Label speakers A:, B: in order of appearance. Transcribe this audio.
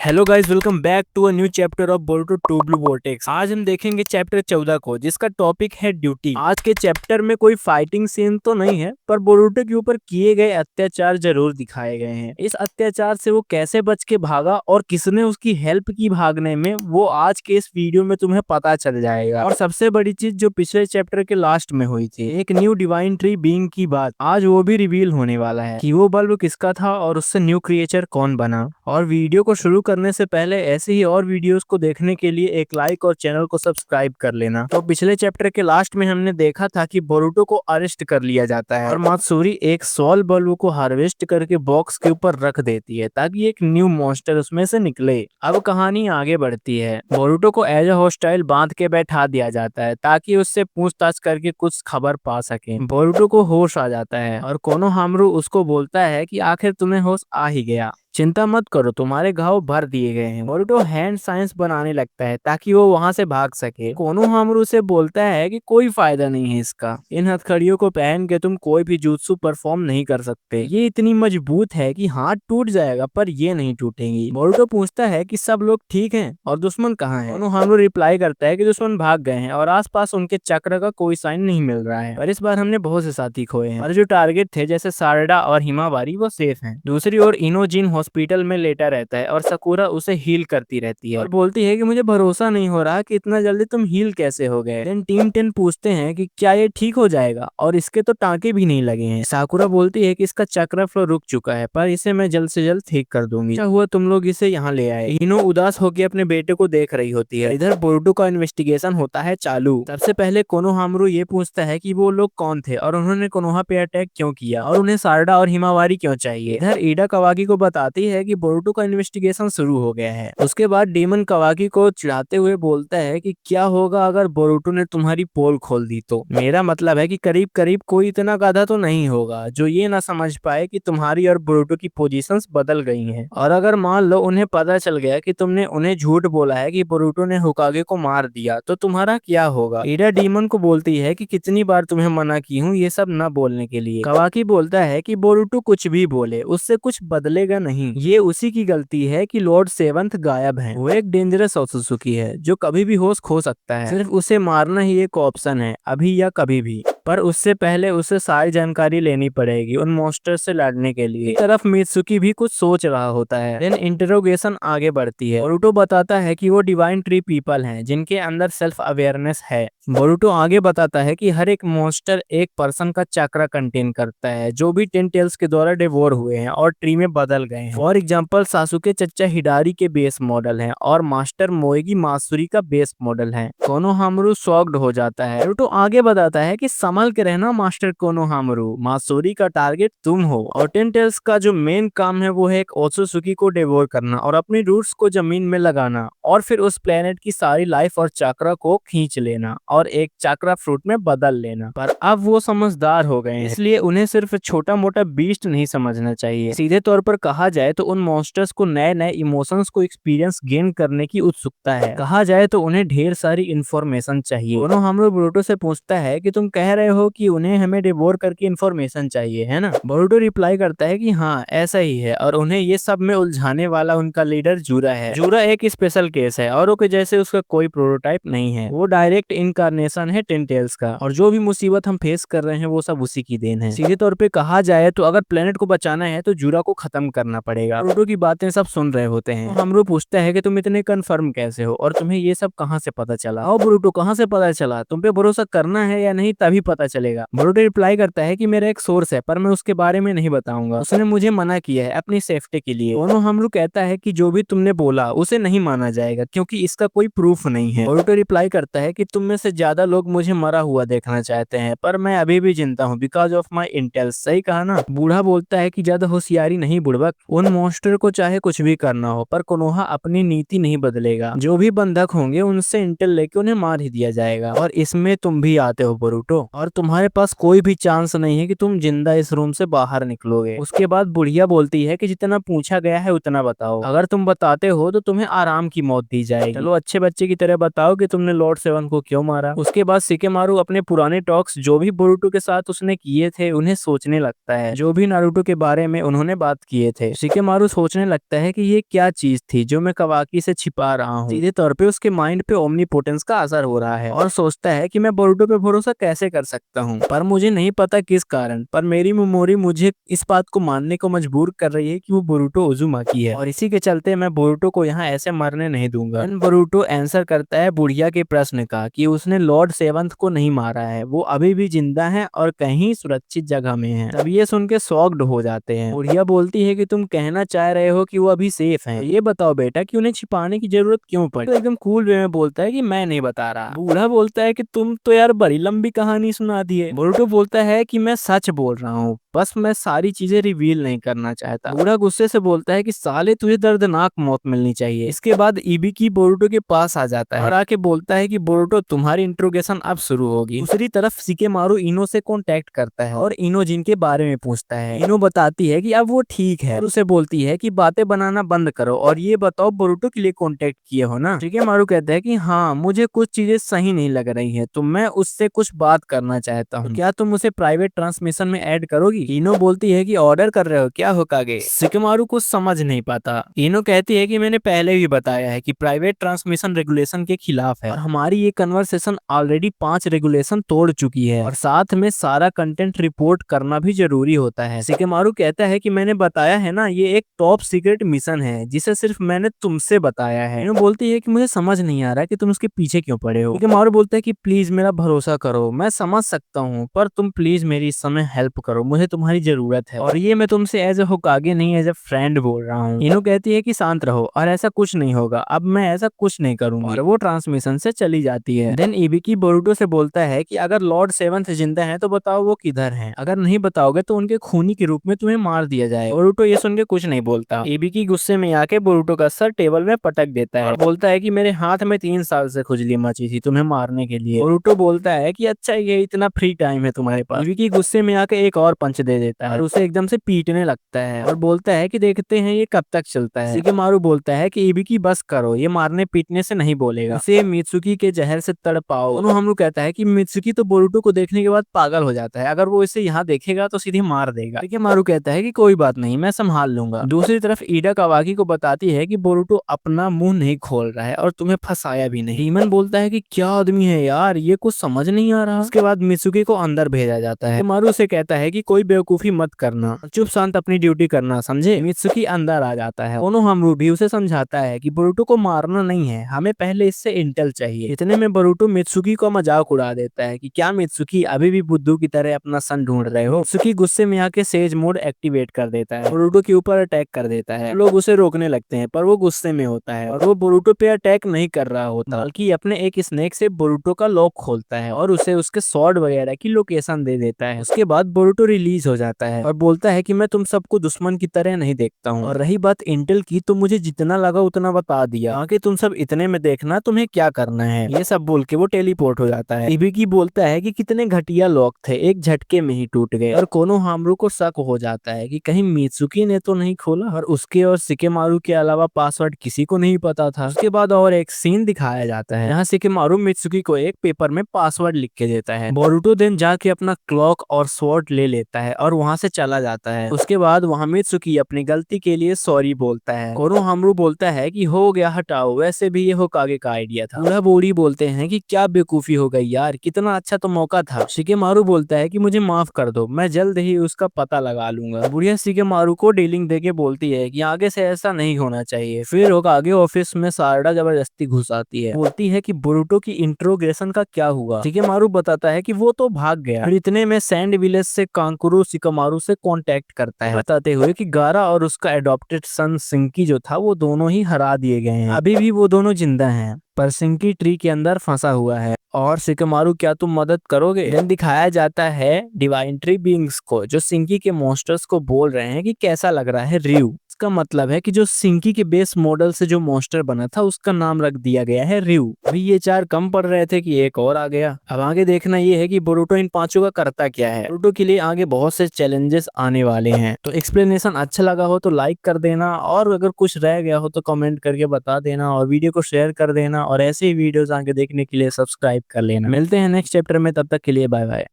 A: Hello guys, welcome back to a new chapter of Boruto two blue vortex. आज हम देखेंगे chapter 14 को, जिसका टॉपिक है ड्यूटी। आज के चैप्टर में कोई फाइटिंग सीन तो नहीं है, पर बोरुटो के ऊपर किए गए अत्याचार जरूर दिखाए गए हैं। इस अत्याचार से वो कैसे बच के भागा और किसने उसकी हेल्प की भागने में, वो आज के इस वीडियो में तुम्हें पता चल जाएगा। और सबसे बड़ी चीज जो पिछले चैप्टर के लास्ट में हुई थी, एक न्यू डिवाइन ट्री बीइंग की बात, आज वो भी रिवील होने वाला है कि वो बल्ब किसका था और उससे न्यू क्रिएचर कौन बना। और वीडियो को शुरू करने से पहले ऐसे ही और वीडियोस को देखने के लिए एक लाइक और चैनल को सब्सक्राइब कर लेना। तो पिछले चैप्टर के लास्ट में हमने देखा था कि बोरुटो को अरेस्ट कर लिया जाता है और मात्सुरी एक सॉल बल्ब को हार्वेस्ट करके बॉक्स के ऊपर रख देती है ताकि एक न्यू मॉन्स्टर उसमें से निकले। अब कहानी आगे बढ़ती है। बोरुटो को एज अ हॉस्टाइल बांध के बैठा दिया जाता है ताकि उससे पूछताछ करके कुछ खबर पा सके। बोरुटो को होश आ जाता है और कोनोहामारु उसको बोलता है कि आखिर तुम्हें होश आ ही गया, चिंता मत करो, तुम्हारे घाव भर दिए गए हैं। बोरुटो हैंड साइंस बनाने लगता है ताकि वो वहां से भाग सके। कोनोहामारु से बोलता है कि कोई फायदा नहीं है इसका, इन हथकड़ियों को पहन के तुम कोई भी जुत्सु परफॉर्म नहीं कर सकते। ये इतनी मजबूत है कि हाथ टूट जाएगा पर ये नहीं टूटेंगी। बोरुटो पूछता है कि सब लोग ठीक हैं और दुश्मन कहाँ है। कोनोहामारु रिप्लाई करता है कि दुश्मन भाग गए हैं और आसपास उनके चक्र का कोई साइन नहीं मिल रहा है। और इस बार हमने बहुत से साथी खोए हैं और जो टारगेट थे जैसे सारडा और हिमावारी वो सेफ हैं। दूसरी ओर इनोजिन हॉस्पिटल में लेटा रहता है और साकुरा उसे हील करती रहती है और बोलती है कि मुझे भरोसा नहीं हो रहा कि इतना जल्दी तुम हील कैसे हो गए। देन टीम 10 पूछते हैं कि क्या ये ठीक हो जाएगा, और इसके तो टांके भी नहीं लगे हैं। साकुरा बोलती है कि इसका चक्र फ्लो रुक चुका है पर इसे मैं जल्द से जल्द ठीक कर दूंगी। अच्छा हुआ तुम लोग इसे यहाँ ले आए। इनो उदास होकर अपने बेटे को देख रही होती है। इधर बोरुटो का इन्वेस्टिगेशन होता है चालू। सबसे पहले कोनोहामारु ये पूछता है कि वो लोग कौन थे और उन्होंने कोनोहा पे अटैक क्यों किया और उन्हें सारडा और हिमावारी क्यों चाहिए। इधर ईडा कवाकी को बताती है कि बोरुटो का इन्वेस्टिगेशन शुरू हो गया है। उसके बाद डीमन कवाकी को चिढ़ाते हुए बोलता है कि क्या होगा अगर बोरुटो ने तुम्हारी पोल खोल दी तो। मेरा मतलब है कि करीब करीब कोई इतना गाधा तो नहीं होगा जो ये ना समझ पाए कि तुम्हारी और बोरुटो की पोजीशंस बदल गई हैं। और अगर मान लो उन्हें पता चल गया कि तुमने उन्हें झूठ बोला है कि बोरुटो ने होकागे को मार दिया तो तुम्हारा क्या होगा। ईडा डीमन को बोलती है कि कितनी बार तुम्हें मना की हूँ ये सब न बोलने के लिए। कवाकी बोलता है कि बोरुटो कुछ भी बोले उससे कुछ बदलेगा नहीं, ये उसी की गलती है कि लॉर्ड सेवंथ गायब है। वो एक डेंजरस ओत्सुकी है जो कभी भी होश खो सकता है। सिर्फ उसे मारना ही एक ऑप्शन है, अभी या कभी भी। पर उससे पहले उसे सारी जानकारी लेनी पड़ेगी उन मॉन्स्टर से लड़ने के लिए। तरफ मित्सुकी भी कुछ सोच रहा होता है। देन इंटरोगेशन आगे बढ़ती है। बोरुटो बताता है कि वो डिवाइन ट्री पीपल हैं जिनके अंदर सेल्फ अवेयरनेस है। बोरुटो आगे बताता है कि हर एक मॉन्स्टर एक पर्सन का चक्र कंटेन करता है जो भी 10 टेल्स के द्वारा डिवोर हुए हैं और ट्री में बदल गए हैं। फॉर एग्जांपल सासुके चच्चा हिडारी के बेस मॉडल हैं और मास्टर मोएगी मात्सुरी का बेस मॉडल है। कोनोहामारु शॉक्ड हो जाता है। बोरुटो आगे बताता है कि संभल के रहना मास्टर कोनोहामारु, मात्सुरी का टारगेट तुम हो और 10 टेल्स का जो मेन काम है वो है एक ओत्सुकी को डिवोर करना और अपनी रूट्स को जमीन में लगाना और फिर उस प्लेनेट की सारी लाइफ और चक्रा को खींच लेना और एक चक्रा फ्रूट में बदल लेना। पर अब वो समझदार हो गए हैं इसलिए उन्हें सिर्फ छोटा मोटा बीस्ट नहीं समझना चाहिए। सीधे तौर पर कहा जाए तो उन मॉन्स्टर्स को नए नए इमोशंस को एक्सपीरियंस गेन करने की उत्सुकता है। कहा जाए तो उन्हें ढेर सारी इंफॉर्मेशन चाहिए। कोनोहामारु बोरुटो से पूछता है कि तुम कह रहे हो कि उन्हें हमें डिवोर करके इंफॉर्मेशन चाहिए है ना। बोरुटो रिप्लाई करता है कि हाँ ऐसा ही है और उन्हें ये सब में उलझाने वाला उनका लीडर जूरा है। जूरा एक स्पेशल केस है, औरों के जैसे उसका कोई प्रोटोटाइप नहीं है। वो डायरेक्ट इनकारनेशन है 10 टेल्स का और जो भी मुसीबत हम फेस कर रहे हैं वो सब उसी की देन है। सीधे तौर पे कहा जाए तो अगर प्लेनेट को बचाना है तो जूरा को खत्म करना पड़ेगा। बोरुटो की बातें सब सुन रहे होते हैं। हमरो पूछता है कि तुम इतने कंफर्म कैसे हो और तुम्हें ये सब कहाँ से पता चला। और बोरुटो कहाँ से पता चला, तुम पे भरोसा करना है या नहीं तभी पता चलेगा। बोरुटो रिप्लाई करता है कि मेरा एक सोर्स है पर मैं उसके बारे में नहीं बताऊंगा, उसने मुझे मना किया है अपनी सेफ्टी के लिए। कोनोहामारु कहता है कि जो भी तुमने बोला उसे नहीं माना जाएगा क्योंकि इसका कोई प्रूफ नहीं है। बोरुटो रिप्लाई करता है कि तुम में से ज्यादा लोग मुझे मरा हुआ देखना चाहते हैं पर मैं अभी भी जिंदा हूँ बिकॉज ऑफ माई इंटेल। सही कहा ना। बूढ़ा बोलता है कि ज्यादा होशियारी नहीं बुड़बक, उन मॉन्स्टर को चाहे कुछ भी करना हो पर कोनोहा अपनी नीति नहीं बदलेगा। जो भी बंधक होंगे उनसे इंटेल लेके उन्हें मार ही दिया जाएगा और इसमें तुम भी आते हो बोरुटो, और तुम्हारे पास कोई भी चांस नहीं है कि तुम जिंदा इस रूम से बाहर निकलोगे। उसके बाद बुढ़िया बोलती है कि जितना पूछा गया है उतना बताओ, अगर तुम बताते हो तो तुम्हें आराम की मौत दी जाएगी। चलो अच्छे बच्चे की तरह बताओ कि तुमने लॉर्ड सेवन को क्यों मारा। उसके बाद शिकेमारु अपने पुराने टॉक्स जो भी बोरुटो के साथ उसने किए थे उन्हें सोचने लगता है, जो भी नारुतो के बारे में उन्होंने बात किए थे। शिकेमारु सोचने लगता है कि ये क्या चीज थी जो मैं कवाकी से छिपा रहा हूँ। सीधे तौर पे उसके माइंड पे ओमनीपोटेंस का असर हो रहा है और सोचता है कि मैं बोरुटो पे भरोसा कैसे कर सकता हूँ, पर मुझे नहीं पता किस कारण, पर मेरी मेमोरी मुझे इस बात को मानने को मजबूर कर रही है कि वो बोरुटो उजुमाकी है और इसी के चलते मैं बोरुटो को यहाँ ऐसे मरने नहीं दूंगा। बोरुटो आंसर करता है बुढ़िया के प्रश्न का कि उसने लॉर्ड सेवंथ को नहीं मारा है, वो अभी भी जिंदा है और कहीं सुरक्षित जगह में है। तब ये सुन के शॉक्ड हो जाते हैं। बुढ़िया बोलती है कि तुम कहना चाह रहे हो कि वो अभी सेफ हैं। ये बताओ बेटा कि उन्हें छिपाने की जरूरत क्यों पड़ी। तो एकदम कूल वे में बोलता है कि मैं नहीं बता रहा। बूढ़ा बोलता है कि तुम तो यार बड़ी लंबी कहानी सुना दी है। बोरुटो बोलता है कि मैं सच बोल रहा हूँ, बस मैं सारी चीजें रिवील नहीं करना चाहता। बूढ़ा गुस्से से बोलता है कि साले तुझे दर्दनाक मौत मिलनी चाहिए। इसके बाद इबिकी बोरुटो के पास आ जाता है और आके बोलता है कि बोरुटो तुम्हारी इंट्रोगेशन अब शुरू होगी। दूसरी तरफ शिकेमारु इनो से कांटेक्ट करता है और इनो जिन के बारे में पूछता है। इनो बताती है कि अब वो ठीक है और उसे बोलती है कि बातें बनाना बंद करो और ये बताओ बोरुटो के लिए कांटेक्ट किए हो ना। शिकेमारु कहता है कि हाँ, मुझे कुछ चीजें सही नहीं लग रही है तो मैं उससे कुछ बात करना चाहता हूँ। क्या तुम उसे प्राइवेट ट्रांसमिशन में ऐड करोगी। इनो बोलती है कि ऑर्डर कर रहे हो क्या होकागे। शिकेमारु कुछ समझ नहीं पाता। इनो कहती है कि मैंने पहले भी बताया है कि प्राइवेट ट्रांसमिशन रेगुलेशन के खिलाफ है और हमारी ये कन्वर्सेशन ऑलरेडी 5 रेगुलेशन तोड़ चुकी है और साथ में सारा कंटेंट रिपोर्ट करना भी जरूरी होता है। शिकेमारु कहता है कि मैंने बताया है ना, ये एक टॉप सीक्रेट मिशन है जिसे सिर्फ मैंने तुमसे बताया है। इनो बोलती है कि मुझे समझ नहीं आ रहा कि तुम उसके पीछे क्यों पड़े हो। शिकेमारु बोलता है कि प्लीज मेरा भरोसा करो, मैं समझ सकता हूँ पर तुम प्लीज मेरी इस समय हेल्प करो, मुझे तुम्हारी जरूरत है और ये मैं तुमसे एज ए होकागे नहीं एज ए फ्रेंड बोल रहा हूँ। इनो कहती है कि शांत रहो और ऐसा कुछ नहीं होगा, अब मैं ऐसा कुछ नहीं करूंगी और वो ट्रांसमिशन से चली जाती है। देन इबिकी बोरुटो से बोलता है कि अगर लॉर्ड सेवंथ जिंदा है तो बताओ वो किधर हैं, अगर नहीं बताओगे तो उनके खूनी के रूप में तुम्हें मार दिया जाए। बोरुटो ये सुन के कुछ नहीं बोलता। इबिकी गुस्से में आके बोरुटो का सर टेबल में पटक देता है, बोलता है कि मेरे हाथ में 3 साल से खुजली मची थी तुम्हें मारने के लिए। बोरुटो बोलता है कि अच्छा ये इतना फ्री टाइम है तुम्हारे पास। इबिकी गुस्से में आके एक और पंच दे देता है और उसे एकदम से पीटने लगता है और बोलता है कि देखते हैं ये कब तक चलता है। शिकेमारु बोलता है कि इबिकी बस करो, ये मारने पीटने से नहीं बोलेगा, इसे मित्सुकी के जहर से तड़पाओ। उनोहामरू कहता है कि मित्सुकी तो बोरुटो को देखने के बाद पागल हो जाता है, अगर वो इसे यहाँ देखेगा तो सीधे मार देगा। शिकेमारु कहता है कि कोई बात नहीं, मैं संभाल लूंगा। दूसरी तरफ ईडा कावाकी को बताती है कि बोरुटो अपना मुंह नहीं खोल रहा है और तुम्हें फंसाया भी नहीं। डीमन बोलता है कि क्या आदमी है यार, ये कुछ समझ नहीं आ रहा। उसके बाद मित्सुकी को अंदर भेजा जाता है। शिकेमारु से कहता है कि कोई बेवकूफी मत करना, चुप शांत अपनी ड्यूटी करना, समझे। मित्सुकी अंदर आ जाता है। ओनोहामरू भी उसे समझाता है कि बोरुटो को मारना नहीं है, हमें पहले इससे इंटेल चाहिए। इतने में बोरुटो मित्सुकी को मजाक उड़ा देता है कि क्या मित्सुकी अभी भी बुद्धू की तरह अपना सन ढूंढ रहे हो। मित्सुकी गुस्से में आके सेज मोड एक्टिवेट कर देता है, बोरुटो के ऊपर अटैक कर देता है। लोग उसे रोकने लगते हैं पर वो गुस्से में होता है और वो बोरुटो पे अटैक नहीं कर रहा होता बल्कि अपने एक स्नेक से बोरुटो का लॉक खोलता है और उसे उसके स्वॉर्ड वगैरह की लोकेशन दे देता है। उसके बाद बोरुटो रिलीज हो जाता है और बोलता है कि मैं तुम सबको दुश्मन की तरह नहीं देखता हूँ और रही बात इंटेल की तो मुझे जितना लगा उतना बता दिया, आगे तुम सब इतने में देखना तुम्हें क्या करना है। ये सब बोल के वो टेलीपोर्ट हो जाता है। इबिकी बोलता है कि कितने घटिया लॉक थे, एक झटके में ही टूट गए और कोनोहामरू को शक हो जाता है कि कहीं मित्सुकी ने तो नहीं खोला और उसके और शिकेमारु के अलावा पासवर्ड किसी को नहीं पता था। उसके बाद और एक सीन दिखाया जाता है जहाँ शिकेमारु मित्सुकी को एक पेपर में पासवर्ड लिख के देता है। बोरुटो देन जाके अपना क्लॉक और स्वॉर्ड ले लेता है और वहाँ से चला जाता है। उसके बाद वहाँ मित्सुकी अपनी गलती के लिए सॉरी बोलता है। कोनोहामरू बोलता है कि हो गया हटाओ, वैसे भी ये होकागे का आइडिया था। बूढ़ा बोरी बोलते हैं कि क्या बेवकूफी हो गई यार, कितना अच्छा तो मौका था। शिकेमारु बोलता है कि मुझे माफ कर दो, मैं जल्द ही उसका पता लगा लूंगा। बुढ़िया शिकेमारु को डीलिंग देके बोलती है कि आगे से ऐसा नहीं होना चाहिए। फिर होकागे ऑफिस में सारडा जबरदस्ती घुस आती है, बोलती है कि बोरुटो की इंट्रोगेशन का क्या हुआ। शिकेमारु बताता है कि वो तो भाग गया। फिर इतने में सैंड विलेज से कांकुरो शिकेमारु से कांटेक्ट करता है, बताते हुए कि गारा और उसका एडॉप्टेड सन सिंकी जो था वो दोनों ही हरा दिए गए हैं, अभी भी वो दोनों जिंदा हैं पर सिंकी ट्री के अंदर फंसा हुआ है और शिकेमारु क्या तुम मदद करोगे। देन दिखाया जाता है डिवाइन ट्री बीइंग्स को जो सिंकी के मॉन्स्टर्स को बोल रहे हैं कि कैसा लग रहा है रियू। जिसका मतलब है कि जो सिंकी के बेस मॉडल से जो मॉन्स्टर बना था उसका नाम रख दिया गया है रयू। अभी ये 4 कम पड़ रहे थे कि एक और आ गया। अब आगे देखना ये है कि बोरुतो इन पांचों का करता क्या है। बोरुतो के लिए आगे बहुत से चैलेंजेस आने वाले हैं। तो एक्सप्लेनेशन अच्छा लगा हो तो लाइक कर देना, और अगर कुछ रह गया हो तो कमेंट करके बता देना, और वीडियो को शेयर कर देना, और ऐसे ही वीडियोस आगे देखने के लिए सब्सक्राइब कर लेना। मिलते हैं नेक्स्ट चैप्टर में, तब तक के लिए बाय बाय।